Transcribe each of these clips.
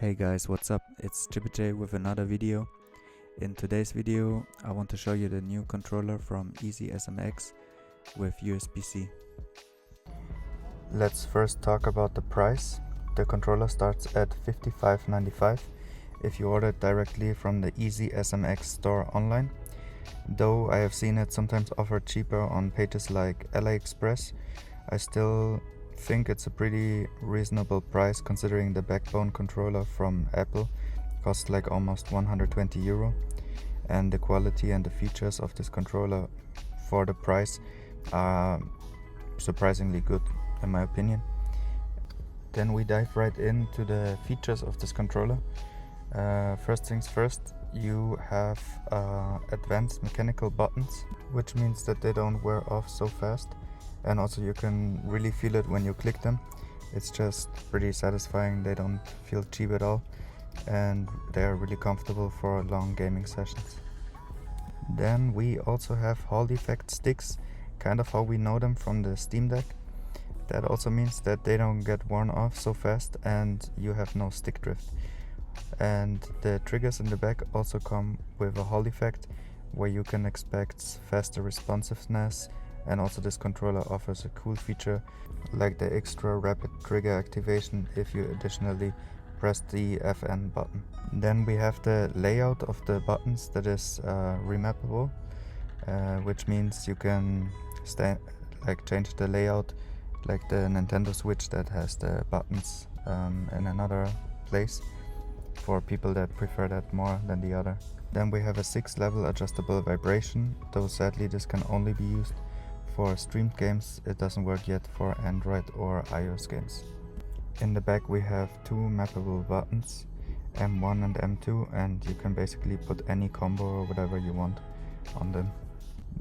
Hey guys, what's up? It's jibbitjay with another video. In today's video, I want to show you the new controller from Easy SMX with USB-C. Let's first talk about the price. The controller starts at $55.95 if you order it directly from the Easy SMX store online. Though I have seen it sometimes offered cheaper on pages like AliExpress, I still think it's a pretty reasonable price considering the backbone controller from Apple costs like almost 120 euro, and the quality and the features of this controller for the price are surprisingly good in my opinion. Then we dive right into the features of this controller. First things first, you have advanced mechanical buttons, which means that they don't wear off so fast, and also you can really feel it when you click them. It's just pretty satisfying. They don't feel cheap at all, and they are really comfortable for long gaming sessions. Then we also have Hall effect sticks, kind of how we know them from the Steam Deck. That also means that they don't get worn off so fast and you have no stick drift. And the triggers in the back also come with a Hall effect, where you can expect faster responsiveness, and also this controller offers a cool feature like the extra rapid trigger activation if you additionally press the FN button. Then we have the layout of the buttons that is remappable, which means you can change the layout like the Nintendo Switch that has the buttons in another place, for people that prefer that more than the other. Then we have a 6-level adjustable vibration, though sadly this can only be used for streamed games. It doesn't work yet for Android or iOS games. In the back we have two mappable buttons, M1 and M2, and you can basically put any combo or whatever you want on them.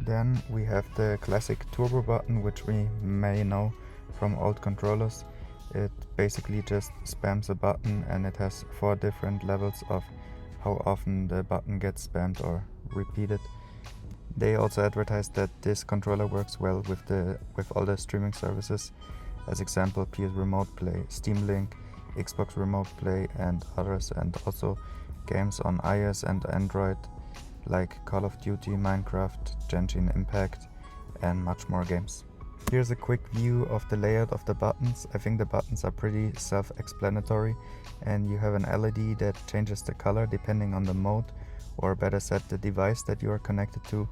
Then we have the classic turbo button, which we may know from old controllers. It basically just spams a button, and it has 4 different levels of how often the button gets spammed or repeated. They also advertise that this controller works well with all the streaming services, as example PS Remote Play, Steam Link, Xbox Remote Play and others, and also games on iOS and Android like Call of Duty, Minecraft, Genshin Impact and much more games. Here's a quick view of the layout of the buttons. I think the buttons are pretty self-explanatory, and you have an LED that changes the color depending on the mode, or better said, the device that you are connected to.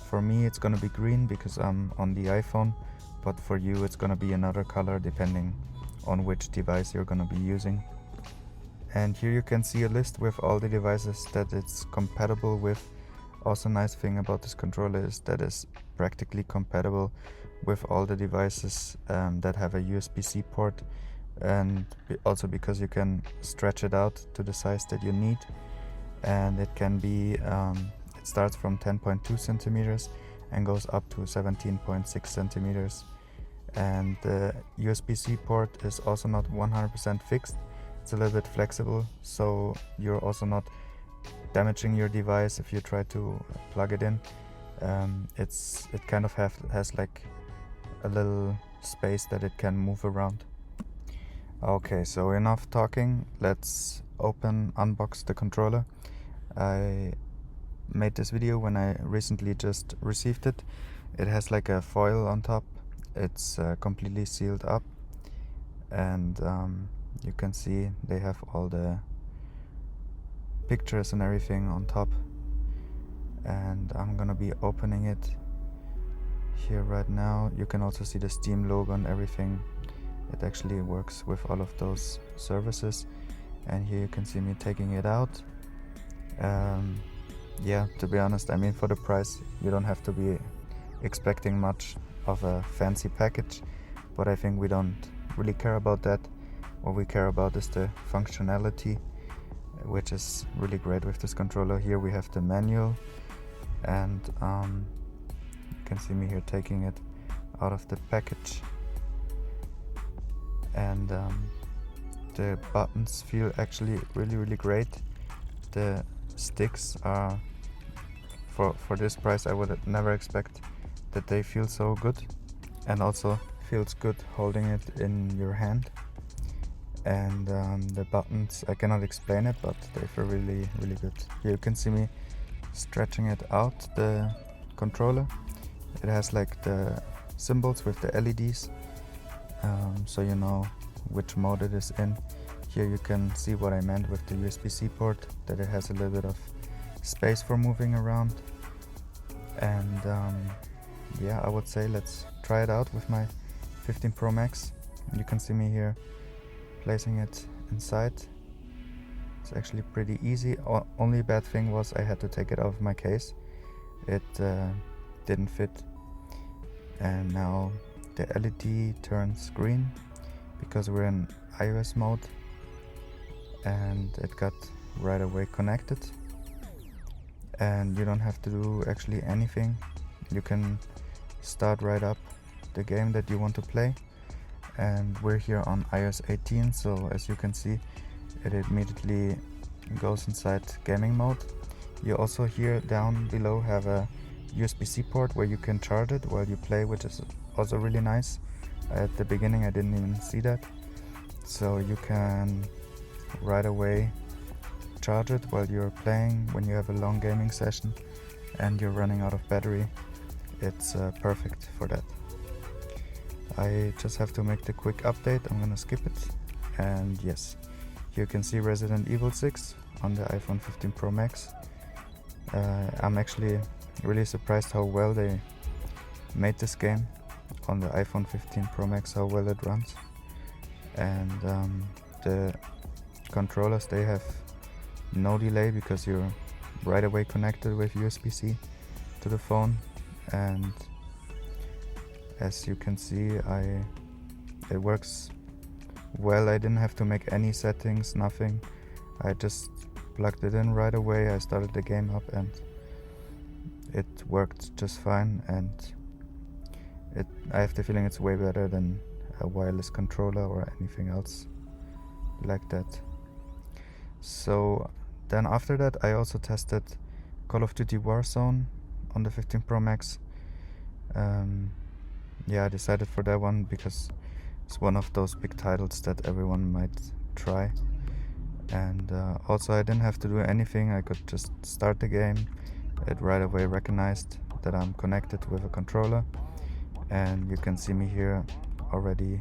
For me it's gonna be green because I'm on the iPhone, but for you it's gonna be another color depending on which device you're gonna be using. And here you can see a list with all the devices that it's compatible with. Also nice thing about this controller is that it's practically compatible with all the devices that have a USB-C port, and also because you can stretch it out to the size that you need, and it can be it starts from 10.2 centimeters and goes up to 17.6 centimeters. And the USB-C port is also not 100% fixed. It's a little bit flexible, so you're also not damaging your device if you try to plug it in. It kind of has like a little space that it can move around. Okay, so enough talking, let's unbox the controller. I made this video when I recently just received it. It has like a foil on top. It's completely sealed up, and you can see they have all the pictures and everything on top, and I'm gonna be opening it here right now. You can also see the Steam logo and everything. It actually works with all of those services, and here you can see me taking it out. Yeah, to be honest, I mean, for the price you don't have to be expecting much of a fancy package, but I think we don't really care about that. What we care about is the functionality, which is really great with this controller. Here we have the manual, and you can see me here taking it out of the package, and the buttons feel actually really great. The sticks are, for this price I would never expect that they feel so good, and also feels good holding it in your hand. and the buttons, I cannot explain it, but they feel really good. Here you can see me stretching it out, the controller. It has like the symbols with the LEDs, so you know which mode it is in. Here you can see what I meant with the USB-C port, that it has a little bit of space for moving around. And yeah, I would say let's try it out with my 15 Pro Max. You can see me here placing it inside. It's actually pretty easy. Only bad thing was I had to take it out of my case. It didn't fit. And now the LED turns green because we're in iOS mode, and it got right away connected. And you don't have to do actually anything. You can start right up the game that you want to play. And we're here on iOS 18, so as you can see, it immediately goes inside gaming mode. You also here down below have a USB-C port where you can charge it while you play, which is also really nice. At the beginning I didn't even see that. So you can right away charge it while you're playing when you have a long gaming session and you're running out of battery. It's perfect for that. I just have to make the quick update. I'm gonna skip it. And yes, you can see Resident Evil VI on the iPhone 15 Pro Max. I'm actually really surprised how well they made this game on the iPhone 15 Pro Max, how well it runs. And the controllers, they have no delay because you're right away connected with USB-C to the phone. And as you can see, it works well. I didn't have to make any settings, nothing. I just plugged it in right away. I started the game up and it worked just fine. And I have the feeling it's way better than a wireless controller or anything else like that. So then after that I also tested Call of Duty Warzone on the 15 Pro Max. Yeah, I decided for that one because it's one of those big titles that everyone might try. And also I didn't have to do anything. I could just start the game. It right away recognized that I'm connected with a controller. And you can see me here already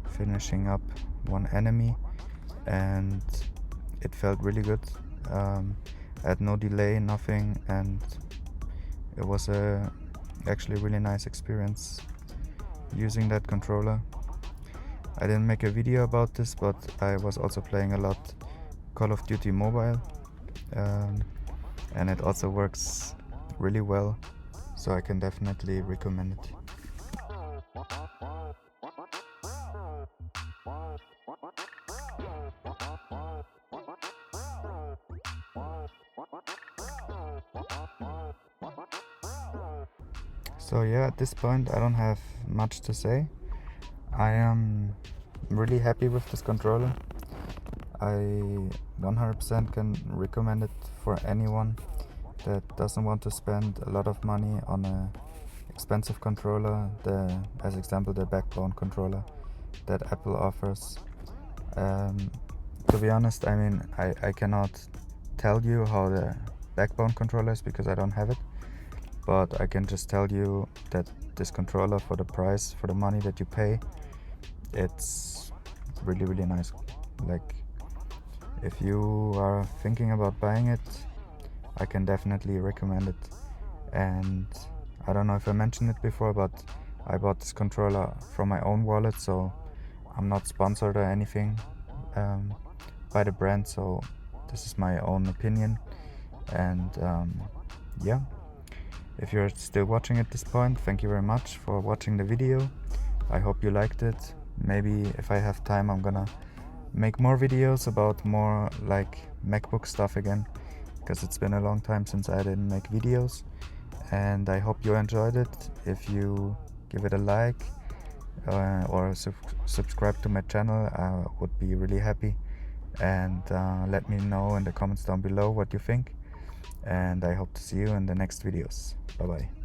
finishing up one enemy, and it felt really good. I had no delay, nothing, and it was actually really nice experience using that controller. I didn't make a video about this, but I was also playing a lot Call of Duty Mobile, and it also works really well, so I can definitely recommend it. So yeah, at this point I don't have much to say. I am really happy with this controller. I 100% can recommend it for anyone that doesn't want to spend a lot of money on a expensive controller, as example the backbone controller that Apple offers. To be honest, I mean, I cannot tell you how the backbone controller is because I don't have it, but I can just tell you that this controller, for the price, for the money that you pay, it's really nice. Like, if you are thinking about buying it, I can definitely recommend it. And I don't know if I mentioned it before, but I bought this controller from my own wallet, so I'm not sponsored or anything by the brand, so this is my own opinion. And yeah, if you're still watching at this point, thank you very much for watching the video. I hope you liked it. Maybe if I have time, I'm gonna make more videos about more like MacBook stuff again, because it's been a long time since I didn't make videos. And I hope you enjoyed it. If you give it a like or subscribe to my channel, I would be really happy. And let me know in the comments down below what you think. And I hope to see you in the next videos. Bye bye.